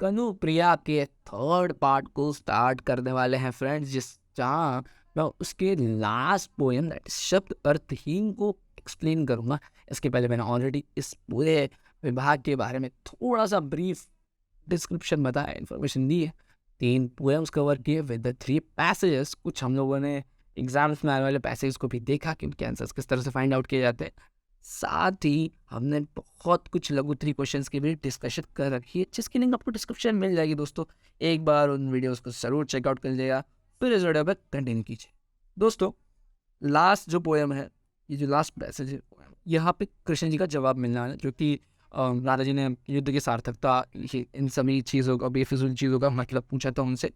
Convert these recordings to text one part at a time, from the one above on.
कनु प्रिया के third part को स्टार्ट करने वाले हैं फ्रेंड्स, जहाँ मैं उसके लास्ट पोएम दैट इज शब्द अर्थहीन को एक्सप्लेन करूँगा। इसके पहले मैंने ऑलरेडी इस पूरे विभाग के बारे में थोड़ा सा ब्रीफ डिस्क्रिप्शन बताया, इन्फॉर्मेशन दी है। 3 पोएम्स कवर किए विद द 3 पैसेजेस। कुछ हम लोगों ने एग्जाम्स में आने वाले पैसेज को भी देखा कि उनके आंसर्स किस तरह से फाइंड आउट किए जाते हैं। साथ ही हमने बहुत कुछ लघुत्री क्वेश्चंस की भी डिस्कशन कर रखी है, जिसकी लिंक आपको डिस्क्रिप्शन मिल जाएगी दोस्तों। एक बार उन वीडियोस को जरूर चेकआउट कर लीजिएगा, फिर इस वीडियो पर कंटिन्यू कीजिए। दोस्तों, लास्ट जो पोएम है, ये जो लास्ट पैसेज है, यहाँ पे कृष्ण जी का जवाब मिलना है, जो कि राधा जी ने युद्ध की सार्थकता, इन सभी चीज़ों का, बेफिजूल चीज़ों का मतलब पूछा था उनसे।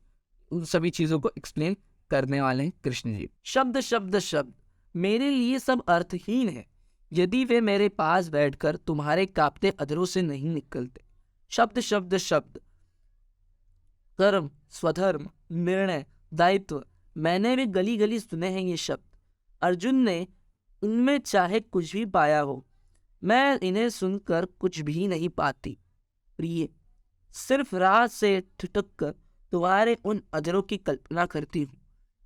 उन सभी चीज़ों को एक्सप्लेन करने वाले हैं कृष्ण जी। शब्द शब्द शब्द मेरे लिए सब अर्थहीन है, यदि वे मेरे पास बैठकर तुम्हारे कांपते अधरों से नहीं निकलते। शब्द शब्द शब्द कर्म, स्वधर्म, निर्णय, दायित्व, मैंने भी गली गली सुने हैं ये शब्द। अर्जुन ने उनमें चाहे कुछ भी पाया हो, मैं इन्हें सुनकर कुछ भी नहीं पाती। प्रिय, सिर्फ राह से ठिठक कर तुम्हारे उन अजरों की कल्पना करती हूँ,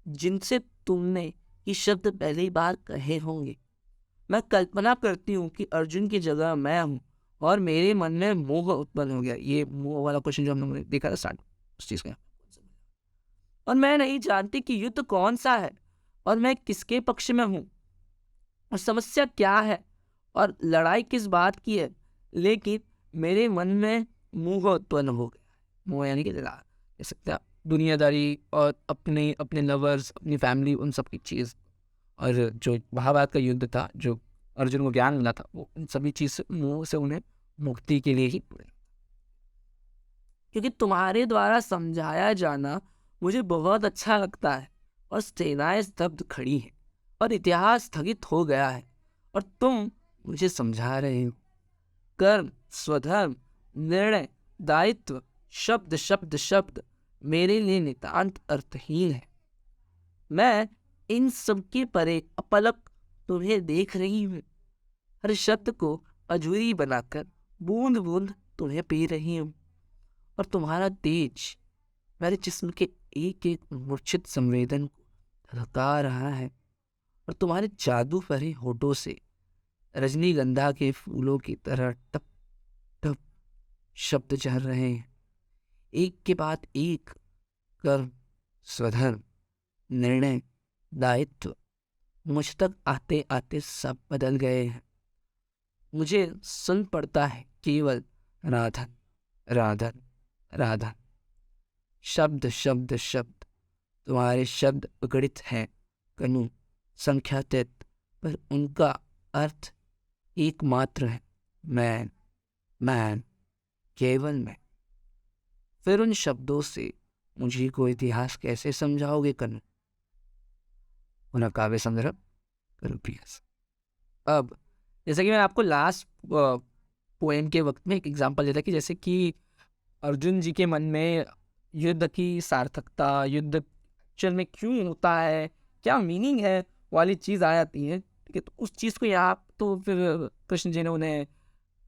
जिनसे तुमने ये शब्द पहली बार कहे होंगे। मैं कल्पना करती हूँ कि अर्जुन की जगह मैं हूँ और मेरे मन में मोह उत्पन्न हो गया। ये मोह वाला क्वेश्चन जो हम लोगों ने देखा था स्टार्ट, उस चीज का। और मैं नहीं जानती कि युद्ध कौन सा है और मैं किसके पक्ष में हूँ और समस्या क्या है और लड़ाई किस बात की है, लेकिन मेरे मन में मोह उत्पन्न हो गया। मोह यानी कि कह सकते हैं दुनियादारी और अपने अपने लवर्स, अपनी फैमिली, उन सब की चीज़। और जो महाभारत का युद्ध था, जो अर्जुन को ज्ञान मिला था, वो उन सभी चीज़ से, मोह से उन्हें मुक्ति के लिए ही मिला। क्योंकि तुम्हारे द्वारा समझाया जाना मुझे बहुत अच्छा लगता है और सेनाएं स्तब्ध खड़ी हैं और इतिहास स्थगित हो गया है और तुम मुझे समझा रहे हो। कर्म, स्वधर्म, निर्णय, दायित्व, शब्द शब्द शब्द मेरे लिए नितांत अर्थहीन है। मैं इन सबके परे अपलक तुम्हें देख रही हूँ, हर शब्द को अजूरी बनाकर बूंद बूंद तुम्हें पी रही हूँ और तुम्हारा तेज मेरे जिस्म के एक एक मूर्छित संवेदन को धड़का रहा है और तुम्हारे जादू भरे होठों से रजनीगंधा के फूलों की तरह टप टप शब्द झर रहे हैं, एक के बाद एक। कर्म, स्वधर्म, निर्णय, दायित्व मुझ तक आते आते सब बदल गए हैं। मुझे सुन पड़ता है केवल राधन राधन राधन। शब्द शब्द शब्द तुम्हारे शब्द अगणित हैं कनु, संख्यातीत, पर उनका अर्थ एकमात्र है, मैन मैन, केवल मैं। फिर उन शब्दों से मुझे को इतिहास कैसे समझाओगे कनु? उन्हें काव्य संदर्भ करो प्रियस। अब जैसे कि मैंने आपको लास्ट पोएम के वक्त में एक एग्जांपल दिया था कि जैसे कि अर्जुन जी के मन में युद्ध की सार्थकता, युद्ध एक्चुअल में क्यों होता है, क्या मीनिंग है वाली चीज़ आ जाती है। ठीक है, तो उस चीज़ को यहाँ तो फिर कृष्ण जी ने उन्हें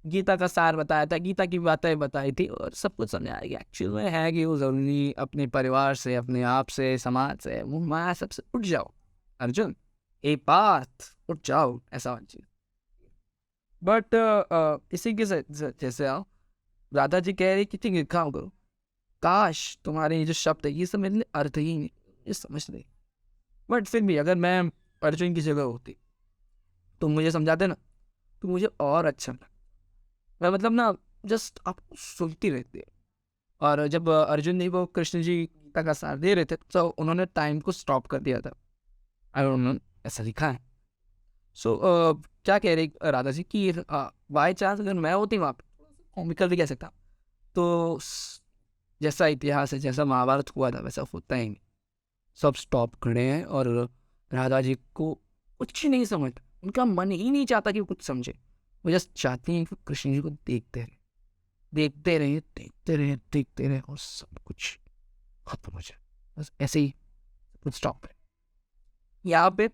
गीता का सार बताया था, गीता की बातें बताई थी और सब कुछ समझाया कि एक्चुअल में है कि वो ज़रूरी अपने परिवार से, अपने आप से, समाज से, मुँह माया सबसे उठ जाओ अर्जुन, ए पार्थ उठ जाओ, ऐसा वाली चीज़। बट इसी के जैसे आओ, राधा जी कह रही कि ठीक है काम करो, काश तुम्हारे ये जो शब्द है ये सब मेरे लिए अर्थ ही नहीं, ये समझ नहीं। बट फिर भी अगर मैं अर्जुन की जगह होती तो मुझे समझाते ना, तो मुझे और अच्छा लगता। मैं मतलब ना जस्ट आप सुनती रहती है। और जब अर्जुन ने वो कृष्ण जी गीता का सार दे रहे थे तो उन्होंने टाइम को स्टॉप कर दिया था। आई डोंट नो, ऐसा लिखा है। सो क्या कह रही राधा जी कि बाई चांस अगर मैं होती वहाँ पे, कॉमिकल भी कह सकता, तो जैसा इतिहास है, जैसा महाभारत हुआ था वैसा होता ही नहीं। सब स्टॉप खड़े हैं और राधा जी को कुछ नहीं समझ, उनका मन ही नहीं चाहता कि वो कुछ समझे। वो जस्ट चाहती हैं कि कृष्ण जी को देखते रहे, देखते रहे, देखते रहे, देखते रहे और सब कुछ खत्म हो जाए, बस ऐसे ही कुछ स्टॉप है। यहाँ पे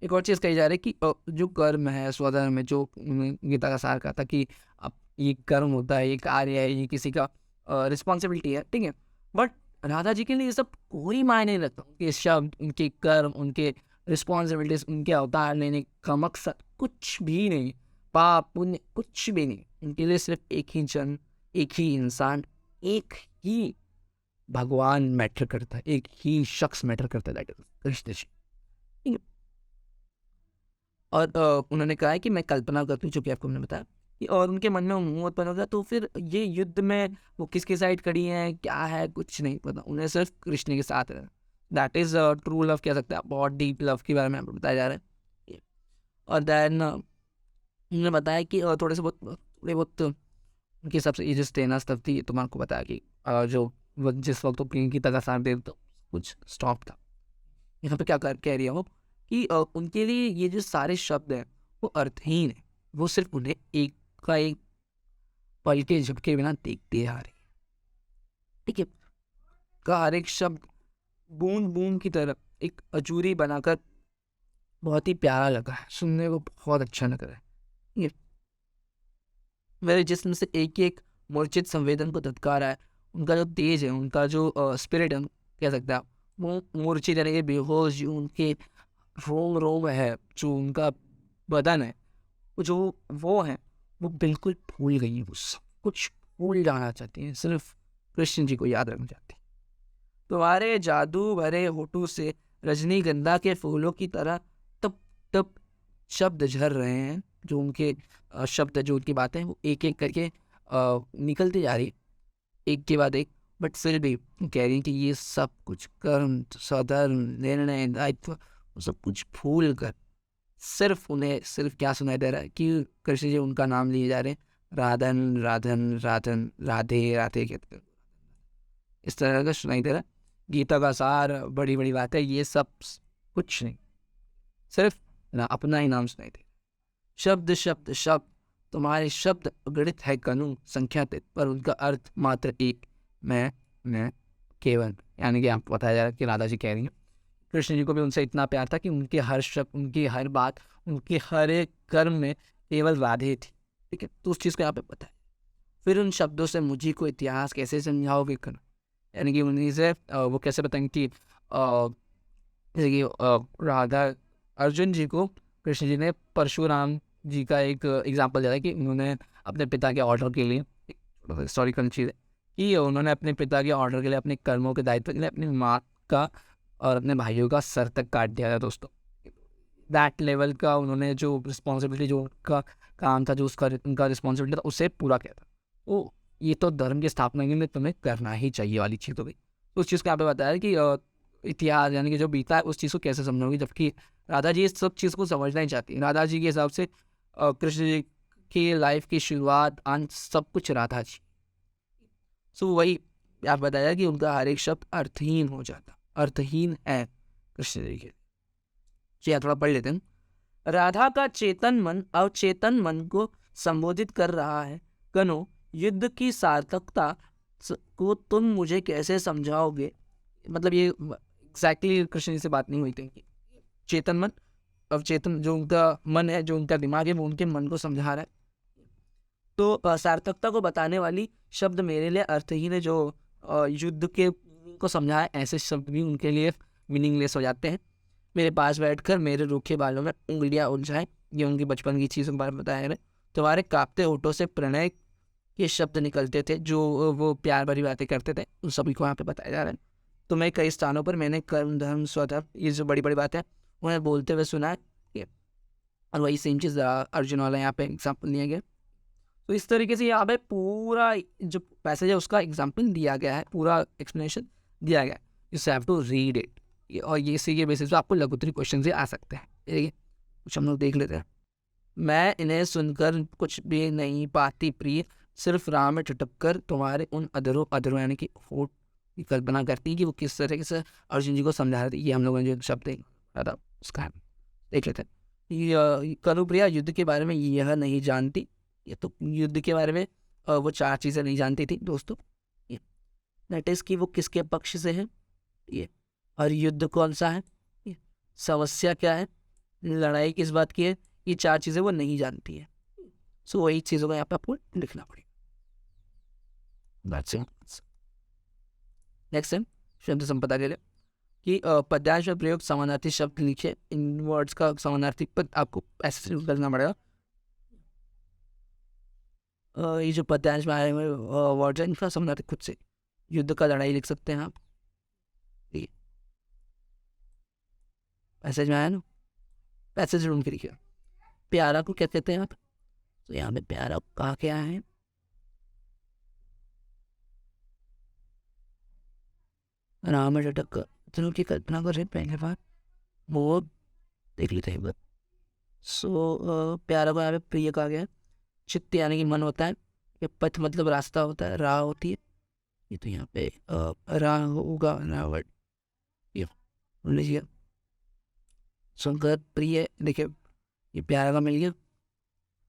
एक और चीज़ कही जा रही है कि जो कर्म है, स्वधर्म है, जो गीता का सार कहा था कि अब ये कर्म होता है, ये कार्य है, ये किसी का रिस्पॉन्सिबिलिटी है, ठीक है। बट राधा जी के लिए ये सब कोई मायने नहीं रखता। उनके शब्द, उनके कर्म, उनके रिस्पॉन्सिबिलिटीज, उनके अवतार लेने का मकसद कुछ भी नहीं, पाप पुण्य कुछ भी नहीं। उनके लिए सिर्फ एक ही जन्म, एक ही इंसान, एक ही भगवान मैटर करता है, एक ही शख्स मैटर करता है, दैट इज कृष्ण जी, ठीक है। और उन्होंने कहा है कि मैं कल्पना करती हूँ, जो कि आपको मैंने बताया कि, और उनके मन में मोह उत्पन्न होगा, तो फिर ये युद्ध में वो किसके साइड खड़ी हैं, क्या है, कुछ नहीं पता। उन्हें सिर्फ कृष्ण के साथ है। दैट इज ट्रू लव कह सकते हैं आप, बहुत डीप लव के बारे में आपको बताया जा रहा है। और देन उन्होंने बताया कि थोड़े बहुत उनके हिसाब से ये जो स्टेनस तब थी, तो मैं आपको बताया कि जो जिस वक्त वो प्रियंकी तक साथ दे तो कुछ स्टॉप था। यहाँ पे क्या कह रही है वो कि उनके लिए ये जो सारे शब्द हैं वो अर्थहीन है। वो सिर्फ उन्हें एक का एक पल के झपके बिना देखते आ रहे हैं, ठीक है। का हर एक शब्द बूंद बूंद की तरह एक अजूरी बनाकर बहुत ही प्यारा लगा है, सुनने को बहुत अच्छा लग रहा है, ठीक है। मेरे जिस्म से एक एक मूर्छित संवेदन को धधका रहा है। उनका जो तेज है, उनका जो स्पिरिट है, कह सकते हैं आप, वो मूर्छित यानी कि बेहोश, जो उनके रोम रोम है, जो उनका बदन है, जो वो है, वो बिल्कुल भूल गई है। वो सब कुछ भूल जाना चाहती हैं, सिर्फ कृष्ण जी को याद रखना चाहती हैं। तुम्हारे जादू भरे होठों से रजनीगंधा के फूलों की तरह तब तब शब्द झर रहे हैं। जो उनके शब्द, जो उनकी बातें, वो एक एक करके निकलती जा रही, एक के बाद एक। बट फिर भी कह रही कि ये सब कुछ कर्म, स्वधर्म, निर्णय, दायित्व, वो सब कुछ भूल कर उन्हें सिर्फ क्या सुनाई दे रहा है कि कृष्ण जी उनका नाम लिए जा रहे हैं, राधन राधन राधन, राधे राधे कहते हैं, इस तरह का सुनाई दे रहा है। गीता का सार, बड़ी बड़ी बात है, ये सब कुछ नहीं, सिर्फ ना अपना ही नाम सुनाई दे। शब्द शब्द शब्द, तुम्हारे शब्द अगणित है कनु संख्यातीत, पर उनका अर्थ मात्र एक, मैं केवल। यानी कि आपको बताया जा रहा है कि राधा जी कह रही हैं कृष्ण जी को भी उनसे इतना प्यार था कि उनके हर शब्द, उनकी हर बात, उनके हर एक कर्म में केवल राधे थी, ठीक है। तो उस चीज़ को यहाँ पे पता है। फिर उन शब्दों से मुझी को इतिहास कैसे समझाओगे कर, यानी कि उन्हीं से वो कैसे बताएंगे कि जैसे कि राधा अर्जुन जी को कृष्ण जी ने परशुराम जी का एक एग्जाम्पल दिया था कि उन्होंने अपने पिता के ऑर्डर के लिए, हिस्टोरिकल चीज़ है कि उन्होंने अपने पिता के ऑर्डर के लिए, अपने कर्मों के दायित्व के लिए अपनी माँ का और अपने भाइयों का सर तक काट दिया था दोस्तों। दैट लेवल का उन्होंने जो रिस्पॉन्सिबिलिटी, जो उनका काम था, जो उसका उनका रिस्पॉन्सिबिलिटी था, उसे पूरा किया था। वो ये तो धर्म की स्थापना के लिए तुम्हें करना ही चाहिए वाली चीज़ हो गई। तो उस चीज़ को यहाँ पे बताया कि इतिहास यानी कि जो बीता है उस चीज़ को कैसे समझोगी, जबकि राधा जी इस सब चीज़ को समझना ही चाहती है। राधा जी के हिसाब से कृष्ण जी की लाइफ की शुरुआत, अंत, सब कुछ राधा जी। सो वही आप बताया कि उनका हर एक शब्द अर्थहीन हो जाता, अर्थहीन है कृष्ण जी के। जी थोड़ा पढ़ लेते हैं। राधा का चेतन मन अवचेतन मन को संबोधित कर रहा है। कनो, युद्ध की सार्थकता को तुम मुझे कैसे समझाओगे। मतलब ये एग्जैक्टली कृष्ण जी से बात नहीं हुई थी। चेतन मन अवचेतन, जो उनका मन है, जो उनका दिमाग है, वो उनके मन को समझा रहा है। तो सार्थकता को बताने वाली शब्द मेरे लिए अर्थहीन है। जो युद्ध के को समझाए, ऐसे शब्द भी उनके लिए मीनिंगलेस हो जाते हैं। मेरे पास बैठकर मेरे रूखे बालों में उंगलियां उलझाएं, ये उनकी बचपन की चीज़ों के बारे में बताया है। तुम्हारे कांपते होठों से प्रणय के शब्द निकलते थे, जो वो प्यार भरी बातें करते थे, उन सभी को यहाँ पे बताया जा रहा है। तुम्हें कई स्थानों पर मैंने कर्म, धर्म, स्वधर्म, ये जो बड़ी बड़ी बातें उन्हें बोलते हुए सुना है। और वही सेम चीज़ अर्जुन वाला यहाँ पे एग्जाम्पल लिया गया। तो इस तरीके से यहाँ पे पूरा जो पैसेज है उसका एग्जाम्पल दिया गया है, पूरा एक्सप्लेनेशन दिया गया है। You have to read it. और ये इसी के बेसिस पे आपको लघुत्तरी क्वेश्चन भी आ सकते हैं। ठीक है, कुछ हम लोग देख लेते हैं। मैं इन्हें सुनकर कुछ भी नहीं पाती प्रिय, सिर्फ राह में ठटक कर तुम्हारे उन अधरों यानी कि होठ की कल्पना करती कि वो किस तरीके से अर्जुन जी को समझा रहे थे। ये हम लोगों ने जो शब्द देखा था उसका देख लेते हैं। कनुप्रिया युद्ध के बारे में यह नहीं जानती। ये तो युद्ध के बारे में वो चार चीज़ें नहीं जानती थी दोस्तों। ये दैट इज कि वो किसके पक्ष से है, ये, और युद्ध कौन सा है, ये समस्या क्या है, लड़ाई किस बात की है, ये चार चीज़ें वो नहीं जानती है। सो वही चीज़ों का यहाँ पे आपको लिखना पड़ेगा। That's it. नेक्स्ट है शब्द संपदा के लिए कि पद्यांश में प्रयोग समानार्थी शब्द लिखे। इन वर्ड्स का समानार्थी पद आपको ऐसे शुरू करना पड़ेगा। ये जो पद्यांश में आए हुए वर्ड्स हैं इनका समानार्थी खुद से युद्ध का लड़ाई लिख सकते हैं आप। पैसेज में आया ना, पैसेज ढूंढ के लिखिए। प्यारा को क्या कहते हैं आप? तो यहाँ पे प्यारा कहा क्या है? राम जटक इतनों की कल्पना करें पहले बार वो देख लेते हैं एक बार। सो प्यारा को यहाँ पे प्रिय कहा गया है। चित्त यानी कि मन होता है, ये पथ मतलब रास्ता होता है, राह होती है। ये तो यहाँ पे राह होगा, रावण ये लीजिए। सुनकर प्रिय, देखिए ये प्यारा का मिल गया,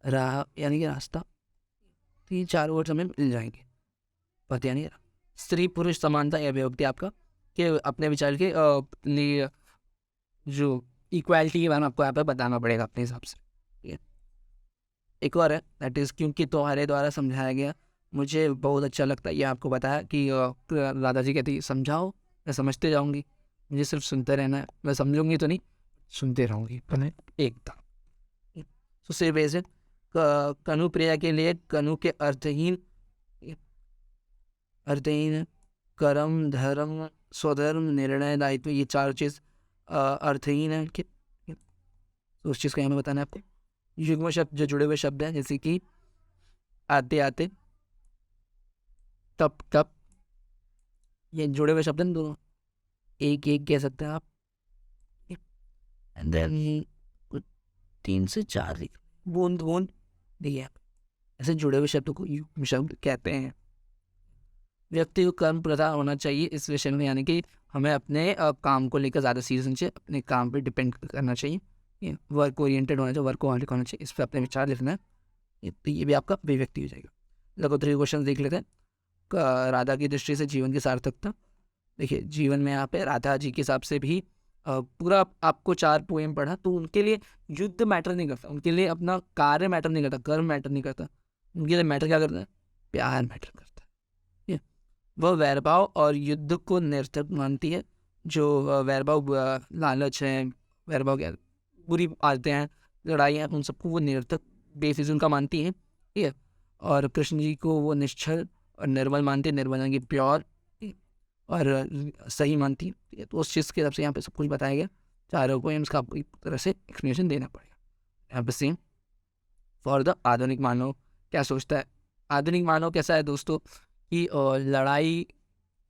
राह यानी कि रास्ता, तो ये चार वर्ड हमें मिल जाएंगे। पथ यानी स्त्री पुरुष समानता यह विभक्ति आपका कि अपने विचार के लिए जो इक्वालिटी के बारे में आपको यहाँ पे बताना पड़ेगा अपने हिसाब से। ठीक है, एक और है दैट इज़ क्योंकि तुम्हारे द्वारा समझाया गया। मुझे बहुत अच्छा लगता है ये आपको बताया कि राधा जी कहती समझाओ, मैं समझते जाऊँगी, मुझे सिर्फ सुनते रहना है, मैं समझूंगी तो नहीं, सुनते रहूँगी एकदम। तो सिर्फ ऐसे कनु प्रिया के लिए कनु के अर्थहीन कर्म धर्म स्वधर्म निर्णय दायित्व, ये चार चीज़ अर्थहीन है कि तो उस चीज़ को यहाँ में बताना है आपको। युग्म शब्द जो जुड़े हुए शब्द हैं जैसे कि आते आते, तप तप, ये जुड़े हुए शब्द हैं दोनों, एक एक कह सकते हैं आप। एंड देन 3 से 4 बूंद बूंद, देखिए आप ऐसे जुड़े हुए शब्द को युग्म शब्द कहते हैं। व्यक्ति को कर्म प्रधा होना चाहिए इस विषय में, यानी कि हमें अपने काम को लेकर ज़्यादा सीरियस होना चाहिए, अपने काम पे डिपेंड करना चाहिए, वर्क ओरिएंटेड होना चाहिए, वर्क ओरिएंटेड होना चाहिए, इस पर अपने विचार लिखना है। तो ये भी आपका अभिव्यक्ति हो जाएगा। लघुत्तरी क्वेश्चन देख लेते हैं। राधा की दृष्टि से जीवन की सार्थकता, देखिए जीवन में यहाँ पे राधा जी के हिसाब से भी पूरा आपको 4 पोएम पढ़ा, तो उनके लिए युद्ध मैटर नहीं करता, उनके लिए अपना कार्य मैटर नहीं करता, कर्म मैटर नहीं करता, उनके लिए मैटर क्या करता है? प्यार मैटर करता है। वह वैरभाव और युद्ध को निरर्थक मानती है। जो वैरभाव लालच है, वैरभाव क्या बुरी आदतें हैं, लड़ाइयाँ, उन सबको वो निरर्थक बेफिजूल उनका मानती है। ठीक है, और कृष्ण जी को वो निश्चल और निर्मल मानती है, निर्मल की प्योर और सही मानती है। तो उस चीज़ के हिसाब से यहाँ पे सब कुछ बताया गया। चारों को इसका आपको एक तरह से एक्सप्लेनेशन देना पड़ेगा। यहाँ पे सेम फॉर द आधुनिक मानव क्या सोचता है। आधुनिक मानव कैसा है दोस्तों कि लड़ाई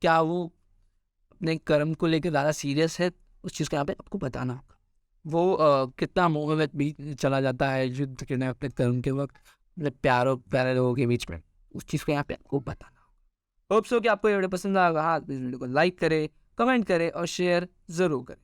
क्या वो अपने कर्म को लेकर ज़्यादा सीरियस है, उस चीज़ का यहाँ पे आपको बताना होगा। वो कितना मोह में भी चला जाता है युद्ध करने अपने कर्म के वक्त, मतलब प्यारे लोगों के बीच में, उस चीज़ को यहाँ पे आपको बताना होगा। होप सो कि आपको ये वीडियो पसंद आएगा। हाँ, इस वीडियो को लाइक करें, कमेंट करें और शेयर ज़रूर करें।